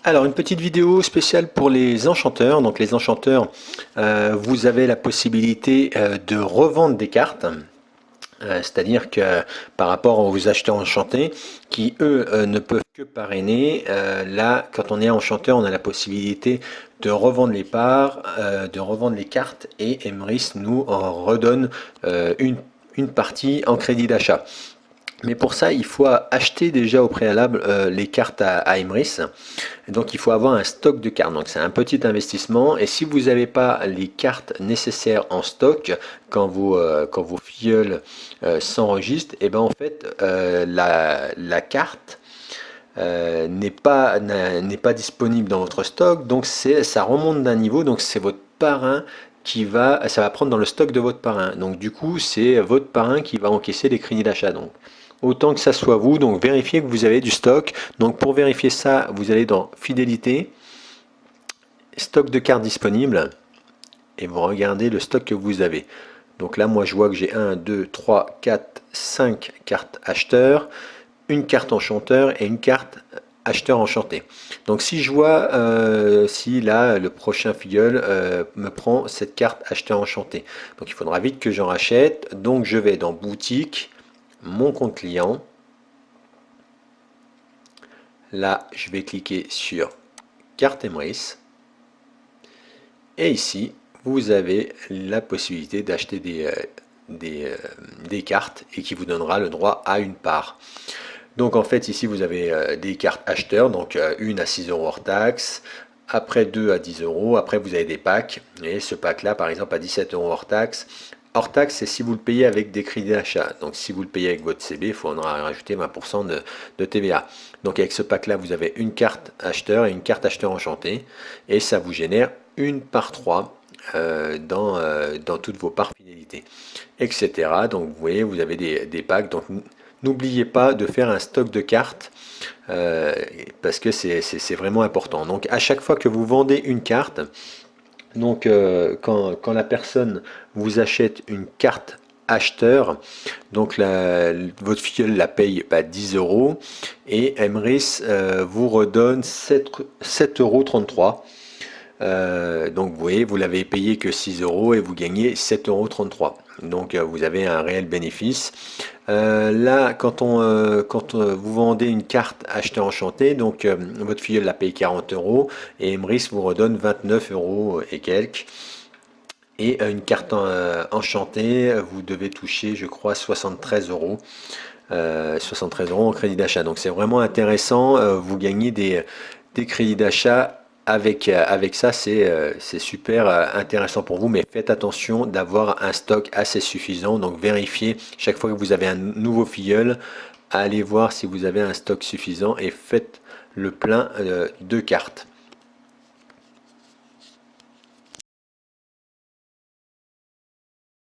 Alors, une petite vidéo spéciale pour les enchanteurs. Donc, les enchanteurs, vous avez la possibilité de revendre des cartes. C'est-à-dire que par rapport aux acheteurs enchantés, qui eux ne peuvent que parrainer, là, quand on est enchanteur, on a la possibilité de revendre les parts, de revendre les cartes, et Emrys nous en redonne une partie en crédit d'achat. Mais pour ça, il faut acheter déjà au préalable les cartes à Emrys. Donc il faut avoir un stock de cartes. Donc c'est un petit investissement. Et si vous n'avez pas les cartes nécessaires en stock quand vos filleuls s'enregistrent, et ben en fait la carte n'est pas disponible dans votre stock. Donc ça remonte d'un niveau. Donc c'est votre parrain ça va prendre dans le stock de votre parrain. Donc du coup, c'est votre parrain qui va encaisser les crédits d'achat. Donc autant que ça soit vous, donc vérifiez que vous avez du stock. Donc pour vérifier ça, vous allez dans fidélité, stock de cartes disponibles, et vous regardez le stock que vous avez. Donc là, moi je vois que j'ai 1, 2, 3, 4, 5 cartes acheteurs, une carte enchanteur et une carte acheteur enchanté. Donc si je vois si là le prochain filleul me prend cette carte acheteur enchanté, donc il faudra vite que j'en rachète. Donc je vais dans boutique, mon compte client. Là je vais cliquer sur carte Emrys, et ici vous avez la possibilité d'acheter des cartes, et qui vous donnera le droit à une part. Donc en fait ici vous avez des cartes acheteurs, donc une à 6 euros hors taxe, après deux à 10 euros, après vous avez des packs, et ce pack là par exemple à 17 euros hors taxe. Hors taxe, c'est si vous le payez avec des crédits d'achat. Donc si vous le payez avec votre CB, il faudra rajouter 20% de TVA. Donc avec ce pack là, vous avez une carte acheteur et une carte acheteur enchanté, et ça vous génère une par 3 dans toutes vos parts fidélité, etc. Donc vous voyez, vous avez des packs. Donc n'oubliez pas de faire un stock de cartes parce que c'est vraiment important. Donc à chaque fois que vous vendez une carte, donc quand la personne vous achète une carte acheteur, donc votre filleul la paye 10 euros, et Emrys vous redonne 7,33 €. Donc vous voyez, vous l'avez payé que 6 euros et vous gagnez 7,33 €. Donc vous avez un réel bénéfice. Là, quand vous vendez une carte acheteur enchanté, donc votre filleul la paye 40 euros, et Emrys vous redonne 29 euros et quelques. Et une carte enchantée, vous devez toucher, je crois, 73 euros. 73 euros en crédit d'achat. Donc c'est vraiment intéressant. Vous gagnez des crédits d'achat avec ça. C'est super intéressant pour vous. Mais faites attention d'avoir un stock assez suffisant. Donc vérifiez chaque fois que vous avez un nouveau filleul, allez voir si vous avez un stock suffisant, et faites le plein de cartes.